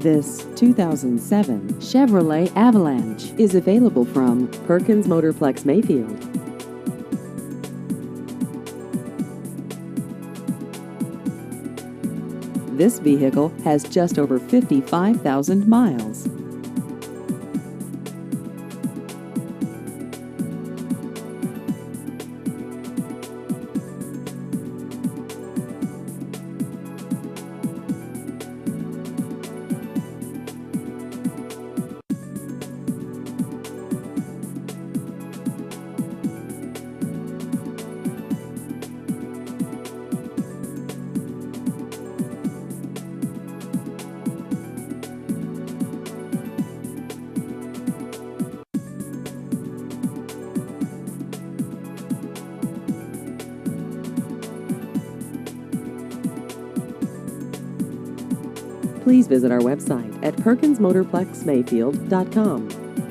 This 2007 Chevrolet Avalanche is available from Perkins Plex Mayfield. This vehicle has just over 55,000 miles. Please visit our website at perkinsmotorplexmayfield.com.